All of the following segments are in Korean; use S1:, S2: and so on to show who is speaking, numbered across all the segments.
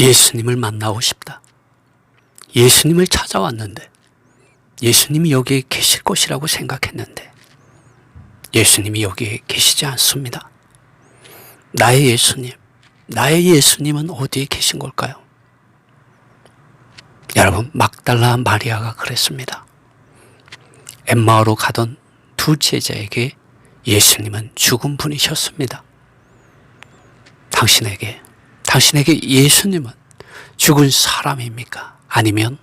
S1: 예수님을 만나고 싶다. 예수님을 찾아왔는데, 예수님이 여기에 계실 것이라고 생각했는데 예수님이 여기에 계시지 않습니다. 나의 예수님은 어디에 계신 걸까요? 여러분, 막달라 마리아가 그랬습니다. 엠마오로 가던 두 제자에게 예수님은 죽은 분이셨습니다. 당신에게 예수님은 죽은 사람입니까? 아니면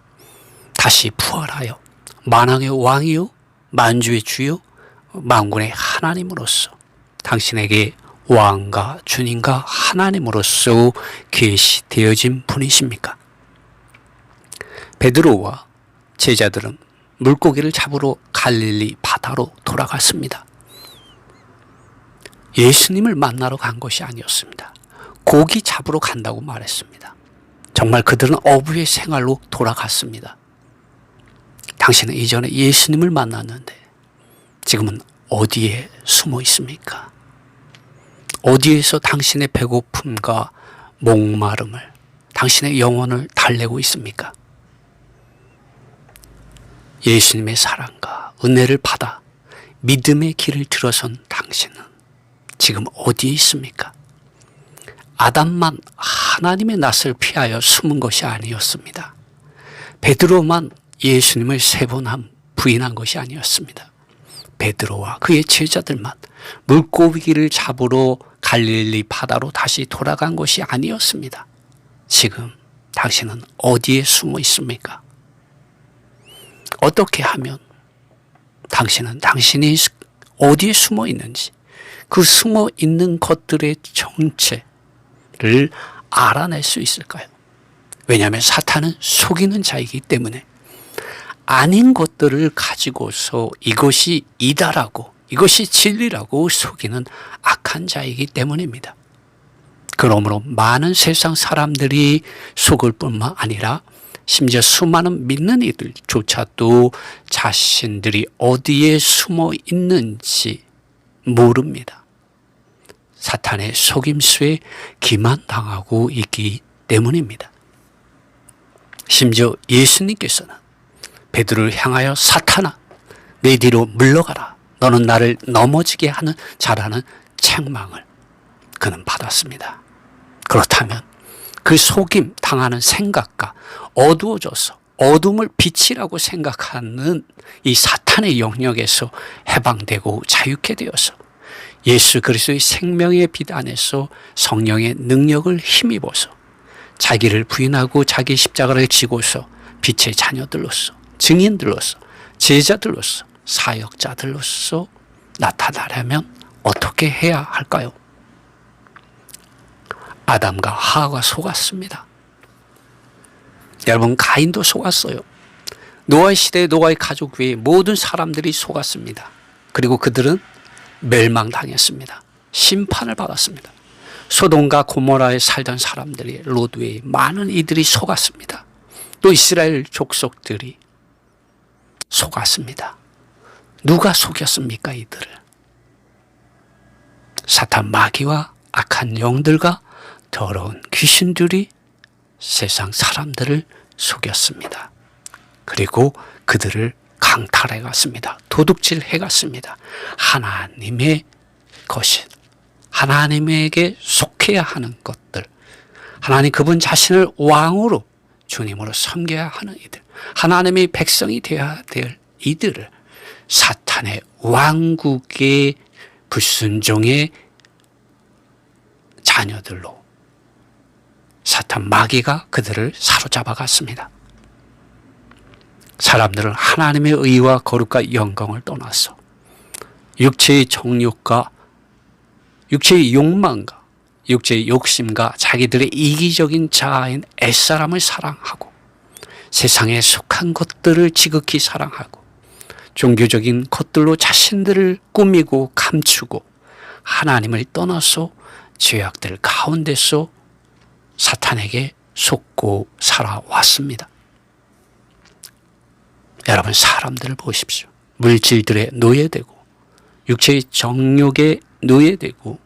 S1: 다시 부활하여 만왕의 왕이요 만주의 주요 만군의 하나님으로서 당신에게 왕과 주님과 하나님으로서 계시되어진 분이십니까? 베드로와 제자들은 물고기를 잡으러 갈릴리 바다로 돌아갔습니다. 예수님을 만나러 간 것이 아니었습니다. 고기 잡으러 간다고 말했습니다. 정말 그들은 어부의 생활로 돌아갔습니다. 당신은 이전에 예수님을 만났는데 지금은 어디에 숨어 있습니까? 어디에서 당신의 배고픔과 목마름을, 당신의 영혼을 달래고 있습니까? 예수님의 사랑과 은혜를 받아 믿음의 길을 들어선 당신은 지금 어디에 있습니까? 아담만 하나님의 낯을 피하여 숨은 것이 아니었습니다. 베드로만 예수님을 3번 부인한 것이 아니었습니다. 베드로와 그의 제자들만 물고기를 잡으러 갈릴리 바다로 다시 돌아간 것이 아니었습니다. 지금 당신은 어디에 숨어 있습니까? 어떻게 하면 당신이 어디에 숨어 있는지, 그 숨어 있는 것들의 정체를 알아낼 수 있을까요? 왜냐하면 사탄은 속이는 자이기 때문에 아닌 것들을 가지고서 이것이 이다라고, 이것이 진리라고 속이는 악한 자이기 때문입니다. 그러므로 많은 세상 사람들이 속을 뿐만 아니라 심지어 수많은 믿는 이들조차도 자신들이 어디에 숨어 있는지 모릅니다. 사탄의 속임수에 기만당하고 있기 때문입니다. 심지어 예수님께서는 베드로를 향하여 사탄아, 내 뒤로 물러가라. 너는 나를 넘어지게 하는 자라는 책망을 그는 받았습니다. 그렇다면 그 속임 당하는 생각과 어두워져서 어둠을 빛이라고 생각하는 이 사탄의 영역에서 해방되고 자유케 되어서 예수 그리스도의 생명의 빛 안에서 성령의 능력을 힘입어서 자기를 부인하고 자기 십자가를 지고서 빛의 자녀들로서, 증인들로서, 제자들로서, 사역자들로서 나타나려면 어떻게 해야 할까요? 아담과 하와가 속았습니다. 여러분, 가인도 속았어요. 노아의 시대에 노아의 가족 외에 모든 사람들이 속았습니다. 그리고 그들은 멸망당했습니다. 심판을 받았습니다. 소돔과 고모라에 살던 사람들이, 롯 외에 많은 이들이 속았습니다. 또 이스라엘 족속들이 속았습니다. 누가 속였습니까? 이들을? 사탄 마귀와 악한 영들과 더러운 귀신들이 세상 사람들을 속였습니다. 그리고 그들을 강탈해 갔습니다. 도둑질해 갔습니다. 하나님의 것이, 하나님에게 속해야 하는 것들, 하나님 그분 자신을 왕으로, 주님으로 섬겨야 하는 이들, 하나님의 백성이 되어야 될 이들을 사탄의 왕국의 불순종의 자녀들로 사탄 마귀가 그들을 사로잡아 갔습니다. 사람들은 하나님의 의와 거룩과 영광을 떠나서 육체의 정욕과 육체의 욕망과 육체의 욕심과 자기들의 이기적인 자아인 애사람을 사랑하고 세상에 속한 것들을 지극히 사랑하고 종교적인 것들로 자신들을 꾸미고 감추고 하나님을 떠나서 죄악들 가운데서 사탄에게 속고 살아왔습니다. 여러분, 사람들을 보십시오. 물질들에 노예되고 육체의 정욕에 노예되고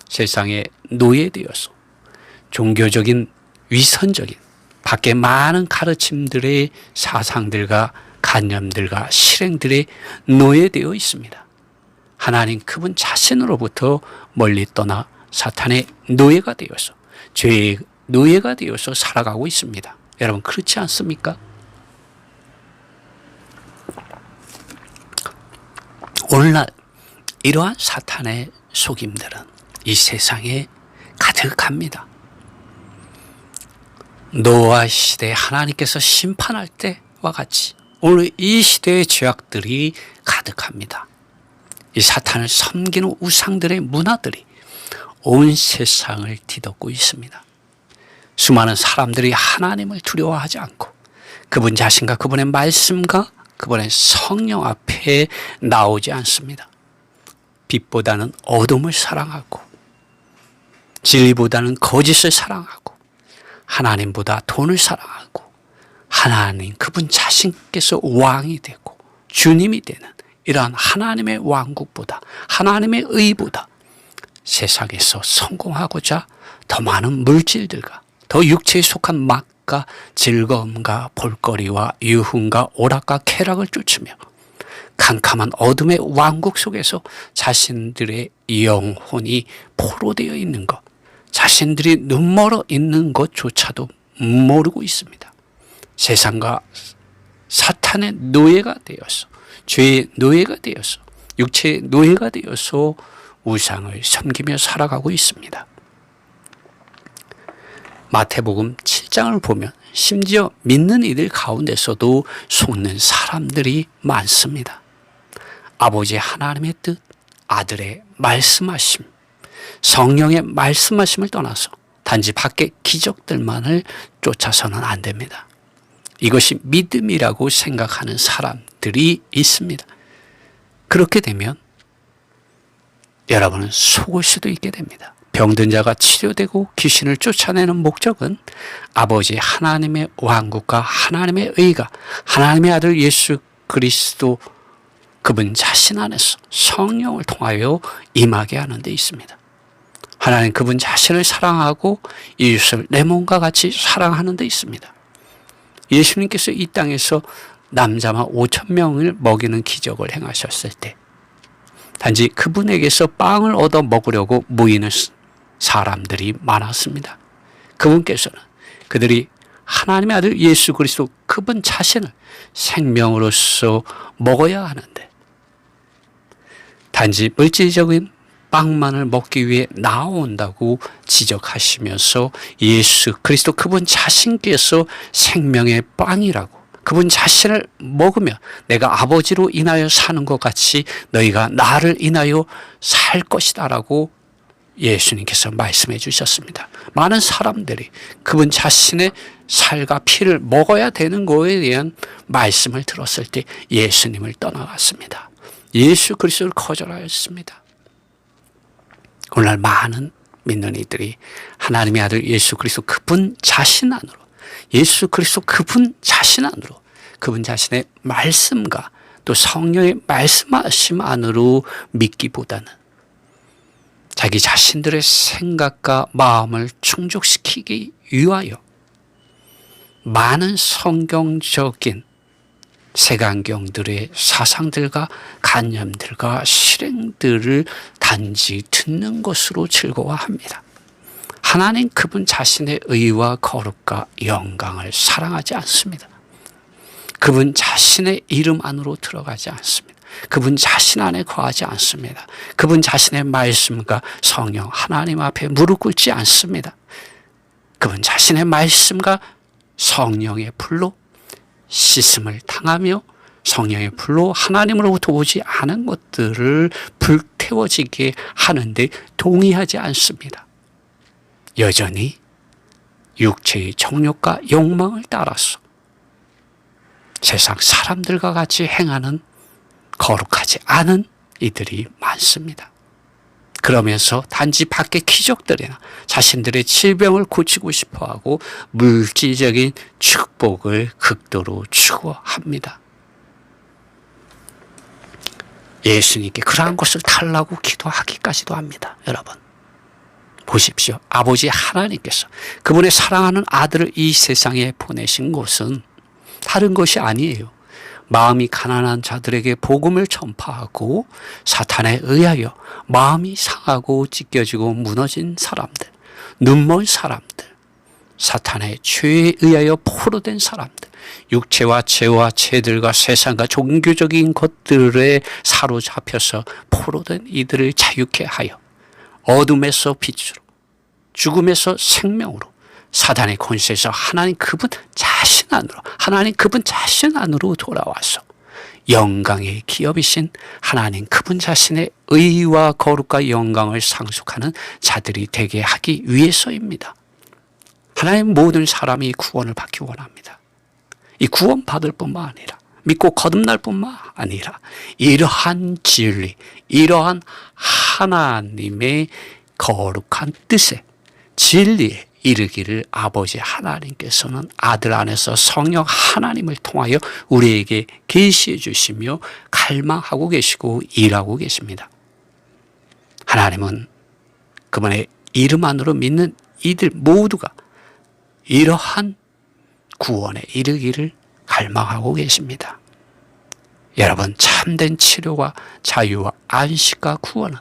S1: 세상에 노예되어서 종교적인 위선적인 밖에 많은 가르침들의 사상들과 관념들과 실행들의 노예되어 있습니다. 하나님 그분 자신으로부터 멀리 떠나 사탄의 노예가 되어서 죄의 노예가 되어서 살아가고 있습니다. 여러분 그렇지 않습니까? 오늘날 이러한 사탄의 속임들은 이 세상에 가득합니다. 노아 시대에 하나님께서 심판할 때와 같이 오늘 이 시대의 죄악들이 가득합니다. 이 사탄을 섬기는 우상들의 문화들이 온 세상을 뒤덮고 있습니다. 수많은 사람들이 하나님을 두려워하지 않고 그분 자신과 그분의 말씀과 그분의 성령 앞에 나오지 않습니다. 빛보다는 어둠을 사랑하고 진리보다는 거짓을 사랑하고 하나님보다 돈을 사랑하고 하나님 그분 자신께서 왕이 되고 주님이 되는 이러한 하나님의 왕국보다 하나님의 의보다 세상에서 성공하고자 더 많은 물질들과 더 육체에 속한 맛과 즐거움과 볼거리와 유흥과 오락과 쾌락을 쫓으며 캄캄한 어둠의 왕국 속에서 자신들의 영혼이 포로되어 있는 것, 자신들이 눈멀어 있는 것조차도 모르고 있습니다. 세상과 사탄의 노예가 되어서 죄의 노예가 되어서 육체의 노예가 되어서 우상을 섬기며 살아가고 있습니다. 마태복음 7장을 보면 심지어 믿는 이들 가운데서도 속는 사람들이 많습니다. 아버지 하나님의 뜻, 아들의 말씀하심, 성령의 말씀하심을 떠나서 단지 밖의 기적들만을 쫓아서는 안 됩니다. 이것이 믿음이라고 생각하는 사람들이 있습니다. 그렇게 되면 여러분은 속을 수도 있게 됩니다. 병든 자가 치료되고 귀신을 쫓아내는 목적은 아버지 하나님의 왕국과 하나님의 의가 하나님의 아들 예수 그리스도 그분 자신 안에서 성령을 통하여 임하게 하는 데 있습니다. 하나님 그분 자신을 사랑하고 이웃을 내 몸과 같이 사랑하는 데 있습니다. 예수님께서 이 땅에서 남자만 5,000명을 먹이는 기적을 행하셨을 때 단지 그분에게서 빵을 얻어 먹으려고 모이는 사람들이 많았습니다. 그분께서는 그들이 하나님의 아들 예수 그리스도 그분 자신을 생명으로서 먹어야 하는데 단지 물질적인 빵만을 먹기 위해 나온다고 지적하시면서 예수 그리스도 그분 자신께서 생명의 빵이라고 그분 자신을 먹으며 내가 아버지로 인하여 사는 것 같이 너희가 나를 인하여 살 것이다 라고 예수님께서 말씀해 주셨습니다. 많은 사람들이 그분 자신의 살과 피를 먹어야 되는 것에 대한 말씀을 들었을 때 예수님을 떠나갔습니다. 예수 그리스도를 거절하였습니다. 오늘날 많은 믿는 이들이 하나님의 아들 예수 그리스도 그분 자신 안으로 예수 그리스도 그분 자신 안으로 그분 자신의 말씀과 또 성령의 말씀하심 안으로 믿기보다는 자기 자신들의 생각과 마음을 충족시키기 위하여 많은 성경적인 색안경들의 사상들과 관념들과 실행들을 단지 듣는 것으로 즐거워합니다. 하나님 그분 자신의 의와 거룩과 영광을 사랑하지 않습니다. 그분 자신의 이름 안으로 들어가지 않습니다. 그분 자신 안에 거하지 않습니다. 그분 자신의 말씀과 성령 하나님 앞에 무릎 꿇지 않습니다. 그분 자신의 말씀과 성령의 불로 씻음을 당하며 성령의 불로 하나님으로부터 오지 않은 것들을 불태워지게 하는데 동의하지 않습니다. 여전히 육체의 정욕과 욕망을 따라서 세상 사람들과 같이 행하는 거룩하지 않은 이들이 많습니다. 그러면서 단지 밖의 기적들이나 자신들의 질병을 고치고 싶어하고 물질적인 축복을 극도로 추구합니다. 예수님께 그러한 것을 달라고 기도하기까지도 합니다. 여러분 보십시오. 아버지 하나님께서 그분의 사랑하는 아들을 이 세상에 보내신 것은 다른 것이 아니에요. 마음이 가난한 자들에게 복음을 전파하고 사탄에 의하여 마음이 상하고 찢겨지고 무너진 사람들, 눈먼 사람들, 사탄의 죄에 의하여 포로된 사람들, 육체와 죄와 죄들과 세상과 종교적인 것들에 사로잡혀서 포로된 이들을 자유케 하여 어둠에서 빛으로, 죽음에서 생명으로, 사단의 권세에서 하나님 그분 자신 안으로 돌아와서 영광의 기업이신 하나님 그분 자신의 의와 거룩과 영광을 상속하는 자들이 되게 하기 위해서입니다. 하나님 모든 사람이 구원을 받기 원합니다. 이 구원 받을 뿐만 아니라 믿고 거듭날 뿐만 아니라 이러한 진리, 이러한 하나님의 거룩한 뜻에 진리에 이르기를 아버지 하나님께서는 아들 안에서 성령 하나님을 통하여 우리에게 계시해 주시며 갈망하고 계시고 일하고 계십니다. 하나님은 그분의 이름 안으로 믿는 이들 모두가 이러한 구원에 이르기를 갈망하고 계십니다. 여러분, 참된 치료와 자유와 안식과 구원은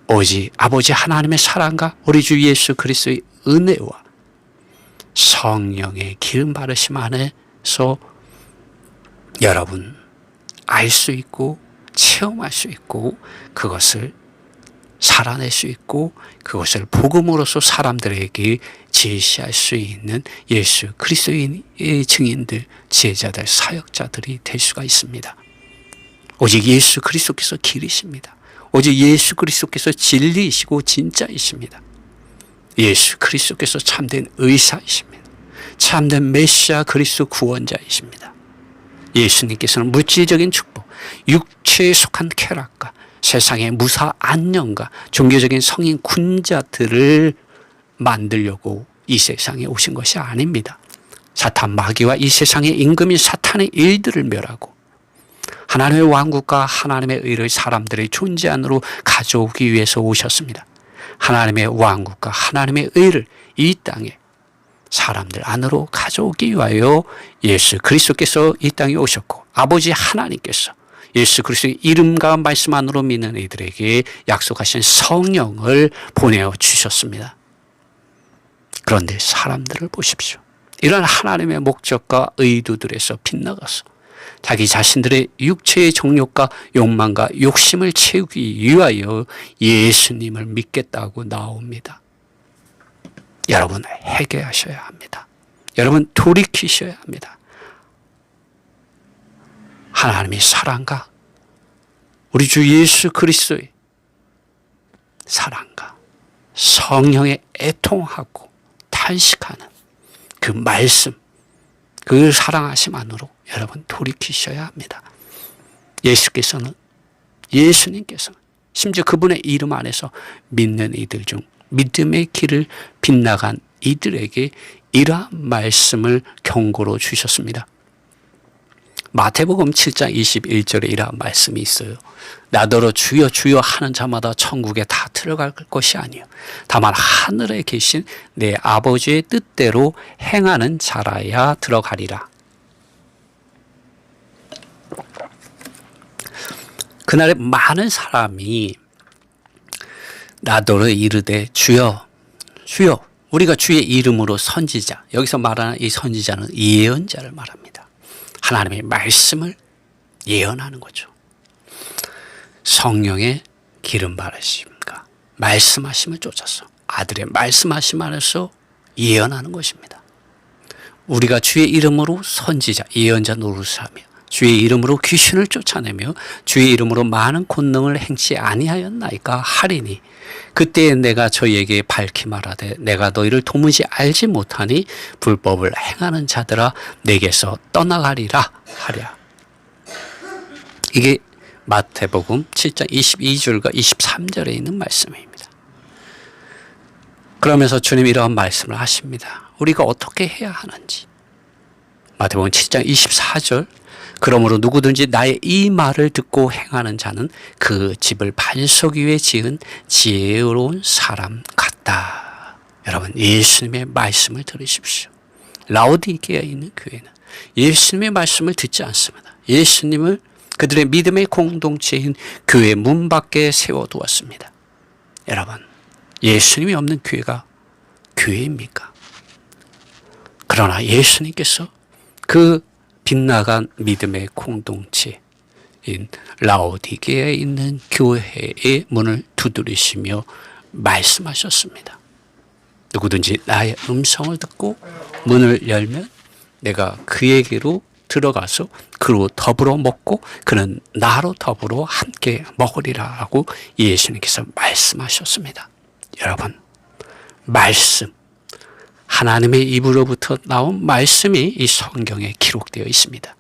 S1: 오직 아버지 하나님의 사랑과 우리 주 예수 그리스도의 은혜와 성령의 기름 바르심 안에서 여러분 알 수 있고 체험할 수 있고 그것을 살아낼 수 있고 그것을 복음으로서 사람들에게 제시할 수 있는 예수 그리스도의 증인들, 제자들, 사역자들이 될 수가 있습니다. 오직 예수 그리스도께서 길이십니다. 오직 예수 그리스도께서 진리이시고 진짜이십니다. 예수 그리스도께서 참된 의사이십니다. 참된 메시아 그리스도 구원자이십니다. 예수님께서는 물질적인 축복, 육체에 속한 쾌락과 세상의 무사 안녕과 종교적인 성인 군자들을 만들려고 이 세상에 오신 것이 아닙니다. 사탄 마귀와 이 세상의 임금인 사탄의 일들을 멸하고 하나님의 왕국과 하나님의 의를 사람들의 존재 안으로 가져오기 위해서 오셨습니다. 하나님의 왕국과 하나님의 의를 이 땅에 사람들 안으로 가져오기 위하여 예수 그리스도께서 이 땅에 오셨고 아버지 하나님께서 예수 그리스도의 이름과 말씀 안으로 믿는 이들에게 약속하신 성령을 보내어 주셨습니다. 그런데 사람들을 보십시오. 이런 하나님의 목적과 의도들에서 빗나가서 자기 자신들의 육체의 정욕과 욕망과 욕심을 채우기 위하여 예수님을 믿겠다고 나옵니다. 여러분 회개하셔야 합니다. 여러분 돌이키셔야 합니다. 하나님의 사랑과 우리 주 예수 그리스도의 사랑과 성령의 애통하고 탄식하는 그 말씀, 그 사랑하심 안으로 여러분 돌이키셔야 합니다. 예수님께서는 심지어 그분의 이름 안에서 믿는 이들 중 믿음의 길을 빗나간 이들에게 이러한 말씀을 경고로 주셨습니다. 마태복음 7장 21절에 이러한 말씀이 있어요. 나더러 주여 주여 하는 자마다 천국에 다 들어갈 것이 아니요 다만 하늘에 계신 내 아버지의 뜻대로 행하는 자라야 들어가리라. 그날에 많은 사람이 나더러 이르되 주여 주여 우리가 주의 이름으로 선지자, 여기서 말하는 이 선지자는 예언자를 말합니다. 하나님의 말씀을 예언하는 거죠. 성령의 기름 바르심과 말씀하심을 쫓아서 아들의 말씀하심 안에서 예언하는 것입니다. 우리가 주의 이름으로 선지자, 예언자 노릇하며 주의 이름으로 귀신을 쫓아내며 주의 이름으로 많은 권능을 행치 아니하였나이까 하리니 그때에 내가 저희에게 밝히 말하되 내가 너희를 도무지 알지 못하니 불법을 행하는 자들아 내게서 떠나가리라 하랴. 이게 마태복음 7장 22절과 23절에 있는 말씀입니다. 그러면서 주님 이러한 말씀을 하십니다. 우리가 어떻게 해야 하는지, 마태복음 7장 24절 그러므로 누구든지 나의 이 말을 듣고 행하는 자는 그 집을 반석 위에 지은 지혜로운 사람 같다. 여러분 예수님의 말씀을 들으십시오. 라오디게아에 있는 교회는 예수님의 말씀을 듣지 않습니다. 예수님을 그들의 믿음의 공동체인 교회 문 밖에 세워두었습니다. 여러분 예수님이 없는 교회가 교회입니까? 그러나 예수님께서 그 빗나간 믿음의 공동체인 라오디게아에 있는 교회의 문을 두드리시며 말씀하셨습니다. 누구든지 나의 음성을 듣고 문을 열면 내가 그에게로 들어가서 그로 더불어 먹고 그는 나로 더불어 함께 먹으리라고 예수님께서 말씀하셨습니다. 여러분 말씀 하나님의 입으로부터 나온 말씀이 이 성경에 기록되어 있습니다.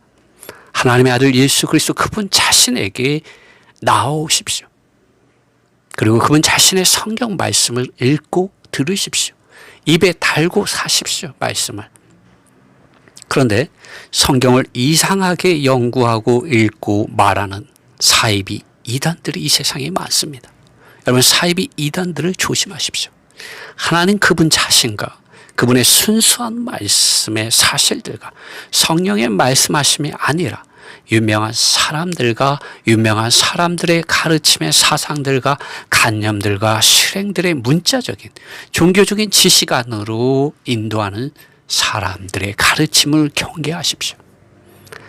S1: 하나님의 아들 예수 그리스도 그분 자신에게 나오십시오. 그리고 그분 자신의 성경 말씀을 읽고 들으십시오. 입에 달고 사십시오. 말씀을. 그런데 성경을 이상하게 연구하고 읽고 말하는 사이비 이단들이 이 세상에 많습니다. 여러분 사이비 이단들을 조심하십시오. 하나님 그분 자신과 그분의 순수한 말씀의 사실들과 성령의 말씀하심이 아니라 유명한 사람들과 유명한 사람들의 가르침의 사상들과 관념들과 실행들의 문자적인 종교적인 지식 안으로 인도하는 사람들의 가르침을 경계하십시오.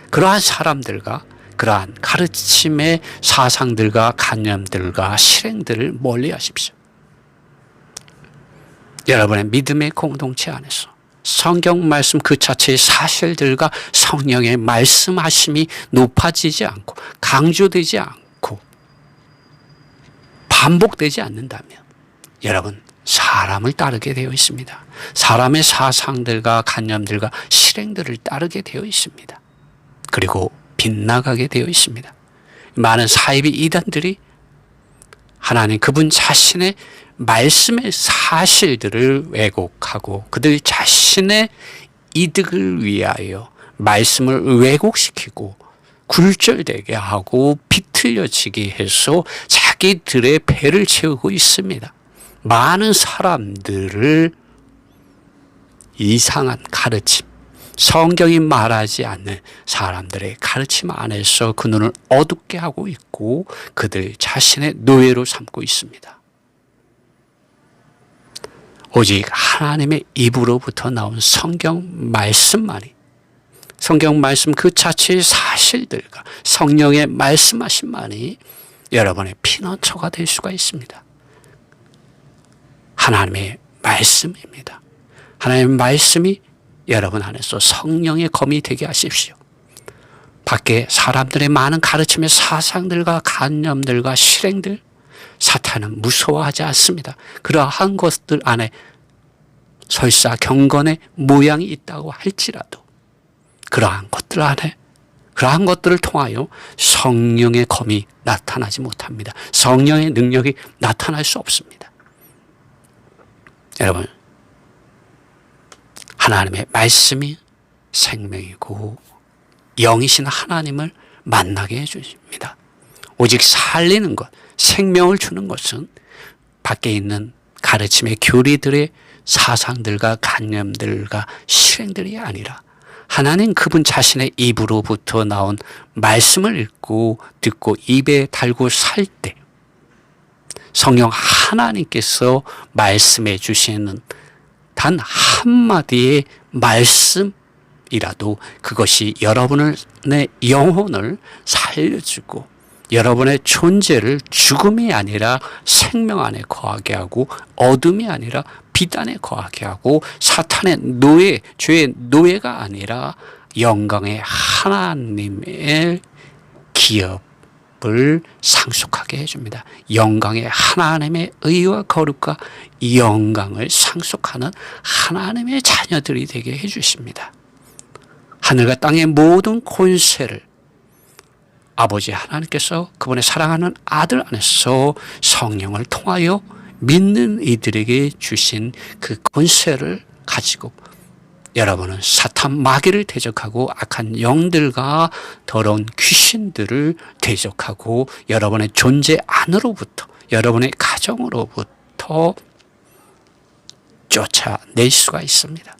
S1: 그러한 사람들과 그러한 가르침의 사상들과 관념들과 실행들을 멀리하십시오. 여러분의 믿음의 공동체 안에서 성경 말씀 그 자체의 사실들과 성령의 말씀하심이 높아지지 않고 강조되지 않고 반복되지 않는다면 여러분 사람을 따르게 되어 있습니다. 사람의 사상들과 관념들과 실행들을 따르게 되어 있습니다. 그리고 빗나가게 되어 있습니다. 많은 사이비 이단들이 하나님 그분 자신의 말씀의 사실들을 왜곡하고 그들 자신의 이득을 위하여 말씀을 왜곡시키고 굴절되게 하고 비틀려지게 해서 자기들의 배를 채우고 있습니다. 많은 사람들을 이상한 가르침, 성경이 말하지 않는 사람들의 가르침 안에서 그 눈을 어둡게 하고 있고 그들 자신의 노예로 삼고 있습니다. 오직 하나님의 입으로부터 나온 성경 말씀만이 성경 말씀 그 자체의 사실들과 성령의 말씀하심만이 여러분의 피난처가 될 수가 있습니다. 하나님의 말씀입니다. 하나님의 말씀이 여러분 안에서 성령의 검이 되게 하십시오. 밖에 사람들의 많은 가르침의 사상들과 관념들과 실행들 사탄은 무서워하지 않습니다. 그러한 것들 안에 설사 경건의 모양이 있다고 할지라도 그러한 것들 안에 그러한 것들을 통하여 성령의 검이 나타나지 못합니다. 성령의 능력이 나타날 수 없습니다. 여러분 하나님의 말씀이 생명이고 영이신 하나님을 만나게 해주십니다. 오직 살리는 것, 생명을 주는 것은 밖에 있는 가르침의 교리들의 사상들과 관념들과 실행들이 아니라 하나님 그분 자신의 입으로부터 나온 말씀을 읽고 듣고 입에 달고 살 때 성령 하나님께서 말씀해 주시는 단 한마디의 말씀이라도 그것이 여러분의 영혼을 살려주고 여러분의 존재를 죽음이 아니라 생명 안에 거하게 하고 어둠이 아니라 빛 안에 거하게 하고 사탄의 노예, 죄의 노예가 아니라 영광의 하나님의 기업을 상속하게 해줍니다. 영광의 하나님의 의와 거룩과 영광을 상속하는 하나님의 자녀들이 되게 해주십니다. 하늘과 땅의 모든 권세를 아버지 하나님께서 그분의 사랑하는 아들 안에서 성령을 통하여 믿는 이들에게 주신 그 권세를 가지고 여러분은 사탄 사탄 마귀를 대적하고 악한 영들과 더러운 귀신들을 대적하고 여러분의 존재 안으로부터, 여러분의 가정으로부터 쫓아낼 수가 있습니다.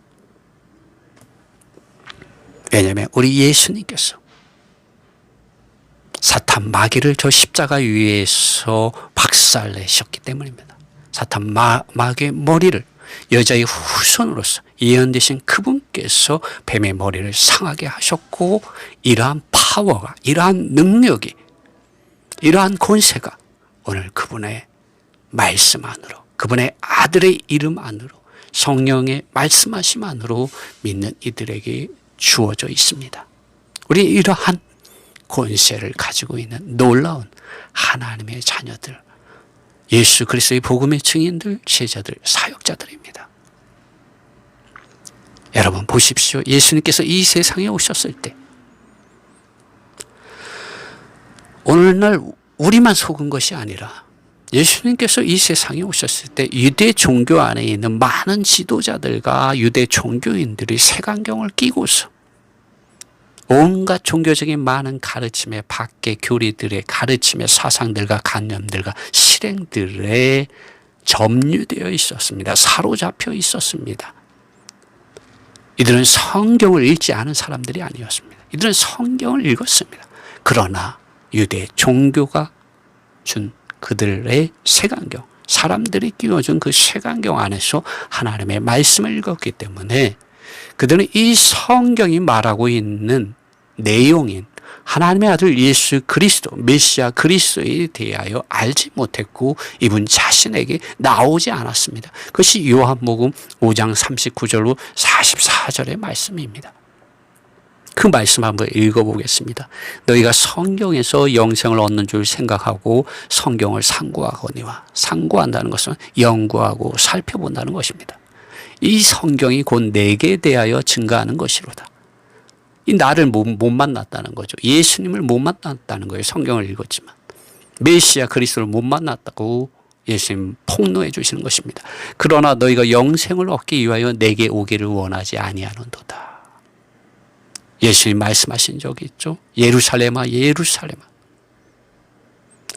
S1: 왜냐하면 우리 예수님께서 사탄 마귀를 저 십자가 위에서 박살내셨기 때문입니다. 사탄 마귀의 머리를 여자의 후손으로서 예언되신 그분께서 뱀의 머리를 상하게 하셨고, 이러한 파워가, 이러한 능력이, 이러한 권세가 오늘 그분의 말씀 안으로, 그분의 아들의 이름 안으로, 성령의 말씀하심 안으로 믿는 이들에게 주어져 있습니다. 우리 이러한 권세를 가지고 있는 놀라운 하나님의 자녀들, 예수 그리스도의 복음의 증인들, 제자들, 사역자들입니다. 여러분 보십시오. 예수님께서 이 세상에 오셨을 때 오늘날 우리만 속은 것이 아니라 예수님께서 이 세상에 오셨을 때 유대 종교 안에 있는 많은 지도자들과 유대 종교인들이 색안경을 끼고서 온갖 종교적인 많은 가르침에, 밖의 교리들의 가르침의 사상들과 관념들과 실행들에 점유되어 있었습니다. 사로잡혀 있었습니다. 이들은 성경을 읽지 않은 사람들이 아니었습니다. 이들은 성경을 읽었습니다. 그러나 유대 종교가 준 그들의 색안경, 사람들이 끼워준 그 색안경 안에서 하나님의 말씀을 읽었기 때문에 그들은 이 성경이 말하고 있는 내용인 하나님의 아들 예수 그리스도, 메시아 그리스도에 대하여 알지 못했고 이분 자신에게 나오지 않았습니다. 그것이 요한복음 5장 39절로 44절의 말씀입니다. 그 말씀 한번 읽어보겠습니다. 너희가 성경에서 영생을 얻는 줄 생각하고 성경을 상고하거니와, 상고한다는 것은 연구하고 살펴본다는 것입니다. 이 성경이 곧 내게 대하여 증거하는 것이로다. 이 나를 못 만났다는 거죠. 예수님을 못 만났다는 거예요. 성경을 읽었지만. 메시아 그리스도를 못 만났다고 예수님 폭로해 주시는 것입니다. 그러나 너희가 영생을 얻기 위하여 내게 오기를 원하지 아니하는도다. 예수님 말씀하신 적이 있죠. 예루살렘아 예루살렘아,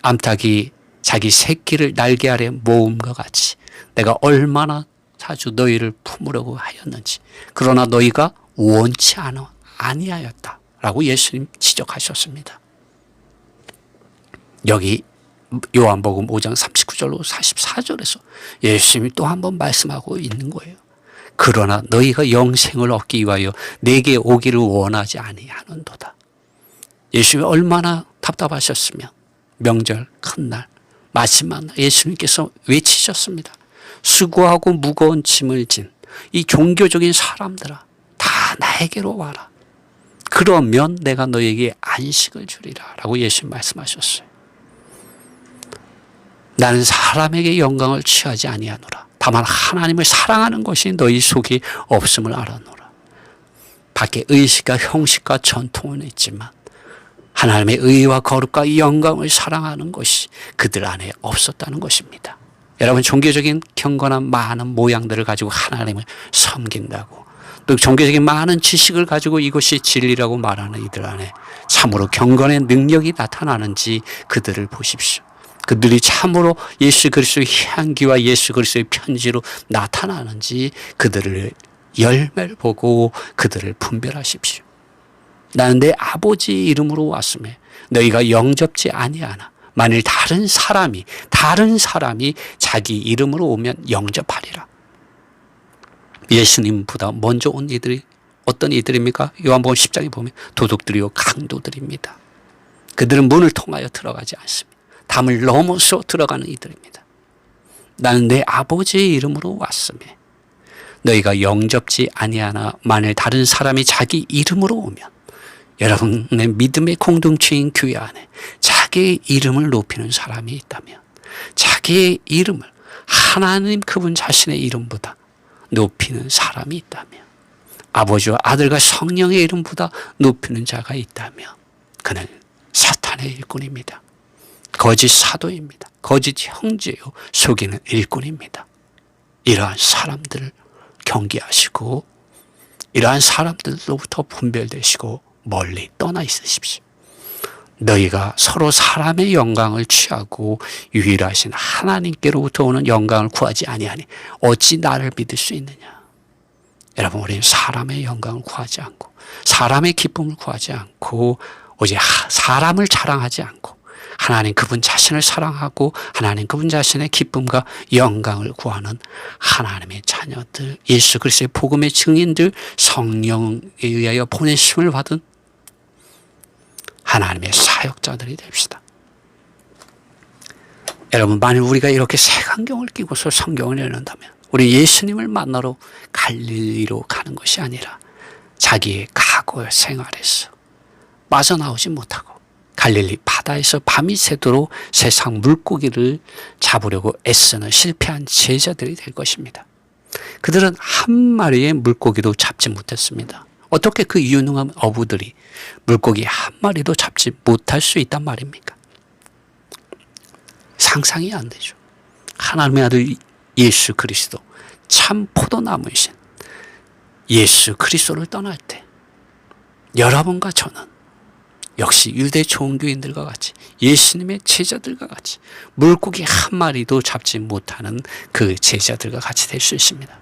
S1: 암탉이 자기 새끼를 날개 아래 모음과 같이 내가 얼마나 자주 너희를 품으려고 하였는지, 그러나 너희가 원치 아니하였다라고 예수님 지적하셨습니다. 여기 요한복음 5장 39절로 44절에서 예수님이 또 한 번 말씀하고 있는 거예요. 그러나 너희가 영생을 얻기 위하여 내게 오기를 원하지 아니하는도다. 예수님이 얼마나 답답하셨으면 명절 큰 날 마지막 날 예수님께서 외치셨습니다. 수고하고 무거운 짐을 진 이 종교적인 사람들아, 다 나에게로 와라. 그러면 내가 너에게 안식을 주리라 라고 예수님 말씀하셨어요. 나는 사람에게 영광을 취하지 아니하노라. 다만 하나님을 사랑하는 것이 너희 속에 없음을 알아노라. 밖에 의식과 형식과 전통은 있지만 하나님의 의와 거룩과 영광을 사랑하는 것이 그들 안에 없었다는 것입니다. 여러분, 종교적인 경건한 많은 모양들을 가지고 하나님을 섬긴다고, 또 종교적인 많은 지식을 가지고 이것이 진리라고 말하는 이들 안에 참으로 경건의 능력이 나타나는지 그들을 보십시오. 그들이 참으로 예수 그리스도의 향기와 예수 그리스도의 편지로 나타나는지 그들을 열매를 보고 그들을 분별하십시오. 나는 내 아버지 이름으로 왔음에 너희가 영접지 아니하나 만일 다른 사람이 자기 이름으로 오면 영접하리라. 예수님보다 먼저 온 이들이 어떤 이들입니까? 요한복음 10장에 보면 도둑들이요 강도들입니다. 그들은 문을 통하여 들어가지 않습니다. 담을 넘어서 들어가는 이들입니다. 나는 내 아버지의 이름으로 왔음에 너희가 영접지 아니하나 만일 다른 사람이 자기 이름으로 오면, 여러분의 믿음의 공동체인 교회 안에 자기의 이름을 높이는 사람이 있다면, 자기의 이름을 하나님 그분 자신의 이름보다 높이는 사람이 있다면, 아버지와 아들과 성령의 이름보다 높이는 자가 있다면 그는 사탄의 일꾼입니다. 거짓 사도입니다. 거짓 형제요 속이는 일꾼입니다. 이러한 사람들을 경계하시고 이러한 사람들로부터 분별되시고 멀리 떠나 있으십시오. 너희가 서로 사람의 영광을 취하고 유일하신 하나님께로부터 오는 영광을 구하지 아니하니 어찌 나를 믿을 수 있느냐. 여러분, 우리는 사람의 영광을 구하지 않고 사람의 기쁨을 구하지 않고 오직 사람을 자랑하지 않고 하나님 그분 자신을 사랑하고 하나님 그분 자신의 기쁨과 영광을 구하는 하나님의 자녀들, 예수 그리스도의 복음의 증인들, 성령에 의하여 보내심을 받은 하나님의 사역자들이 됩시다. 여러분, 만일 우리가 이렇게 색안경을 끼고서 성경을 읽는다면 우리 예수님을 만나러 갈릴리로 가는 것이 아니라 자기의 과거 생활에서 빠져나오지 못하고 갈릴리 바다에서 밤이 새도록 세상 물고기를 잡으려고 애쓰는 실패한 제자들이 될 것입니다. 그들은 한 마리의 물고기도 잡지 못했습니다. 어떻게 그 유능한 어부들이 물고기 한 마리도 잡지 못할 수 있단 말입니까? 상상이 안 되죠. 하나님의 아들 예수 그리스도, 참 포도나무이신 예수 그리스도를 떠날 때 여러분과 저는 역시 유대 종교인들과 같이 예수님의 제자들과 같이 물고기 한 마리도 잡지 못하는 그 제자들과 같이 될 수 있습니다.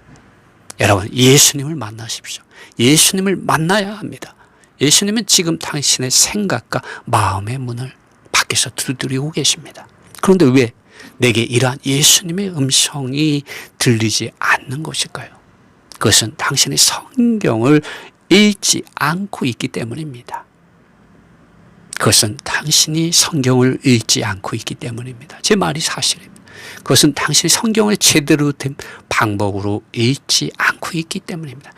S1: 여러분, 예수님을 만나십시오. 예수님을 만나야 합니다. 예수님은 지금 당신의 생각과 마음의 문을 밖에서 두드리고 계십니다. 그런데 왜 내게 이러한 예수님의 음성이 들리지 않는 것일까요? 그것은 당신의 성경을 읽지 않고 있기 때문입니다. 그것은 당신이 성경을 읽지 않고 있기 때문입니다. 제 말이 사실입니다. 그것은 당신이 성경을 제대로 된 방법으로 읽지 않고 있기 때문입니다.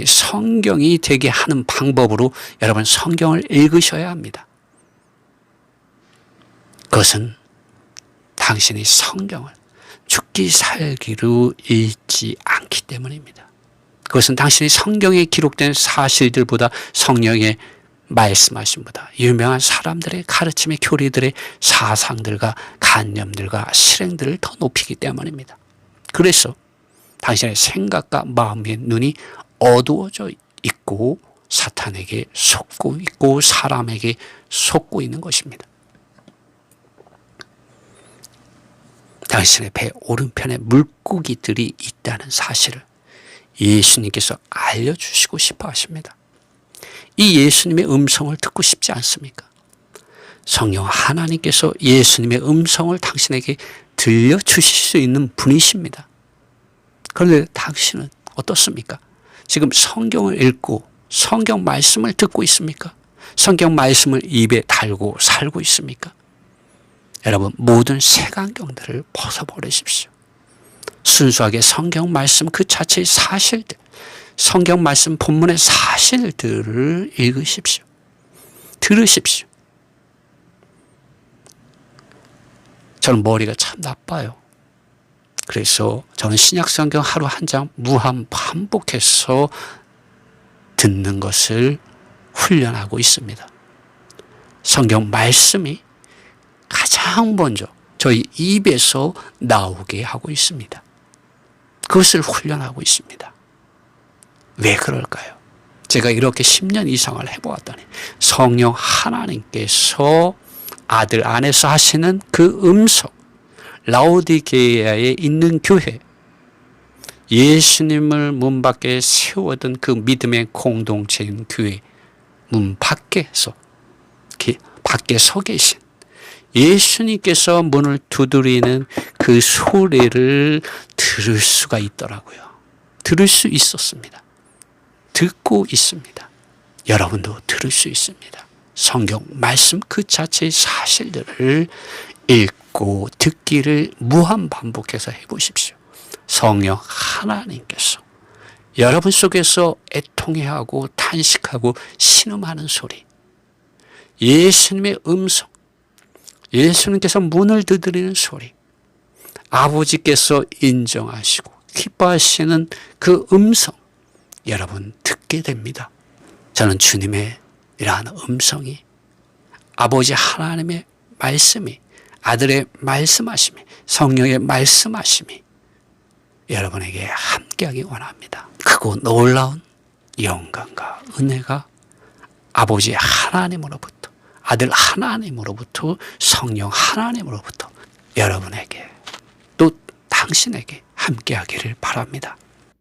S1: 성경이 되게 하는 방법으로 여러분 성경을 읽으셔야 합니다. 그것은 당신이 성경을 죽기 살기로 읽지 않기 때문입니다. 그것은 당신이 성경에 기록된 사실들보다 성령의 말씀하심보다 유명한 사람들의 가르침의 교리들의 사상들과 관념들과 실행들을 더 높이기 때문입니다. 그래서 당신의 생각과 마음의 눈이 어두워져 있고 사탄에게 속고 있고 사람에게 속고 있는 것입니다. 당신의 배 오른편에 물고기들이 있다는 사실을 예수님께서 알려주시고 싶어 하십니다. 이 예수님의 음성을 듣고 싶지 않습니까? 성령 하나님께서 예수님의 음성을 당신에게 들려주실 수 있는 분이십니다. 그런데 당신은 어떻습니까? 지금 성경을 읽고 성경 말씀을 듣고 있습니까? 성경 말씀을 입에 달고 살고 있습니까? 여러분, 모든 색안경들을 벗어버리십시오. 순수하게 성경 말씀 그 자체의 사실들, 성경 말씀 본문의 사실들을 읽으십시오. 들으십시오. 저는 머리가 참 나빠요. 그래서 저는 신약 성경 하루 한 장 무한 반복해서 듣는 것을 훈련하고 있습니다. 성경 말씀이 가장 먼저 저희 입에서 나오게 하고 있습니다. 그것을 훈련하고 있습니다. 왜 그럴까요? 제가 이렇게 10년 이상을 해보았더니 성령 하나님께서 아들 안에서 하시는 그 음성, 라오디게아에 있는 교회, 예수님을 문 밖에 세워둔 그 믿음의 공동체인 교회 문 밖에서 밖에 서 계신 예수님께서 문을 두드리는 그 소리를 들을 수가 있더라고요. 들을 수 있었습니다. 듣고 있습니다. 여러분도 들을 수 있습니다. 성경 말씀 그 자체의 사실들을 읽고 듣기를 무한 반복해서 해보십시오. 성령 하나님께서 여러분 속에서 애통해하고 탄식하고 신음하는 소리, 예수님의 음성, 예수님께서 문을 두드리는 소리, 아버지께서 인정하시고 기뻐하시는 그 음성, 여러분 듣게 됩니다. 저는 주님의 이러한 음성이, 아버지 하나님의 말씀이, 아들의 말씀하심이, 성령의 말씀하심이 여러분에게 함께하기 원합니다. 크고 놀라운 영광과 은혜가 아버지 하나님으로부터, 아들 하나님으로부터, 성령 하나님으로부터 여러분에게 또 당신에게 함께하기를 바랍니다.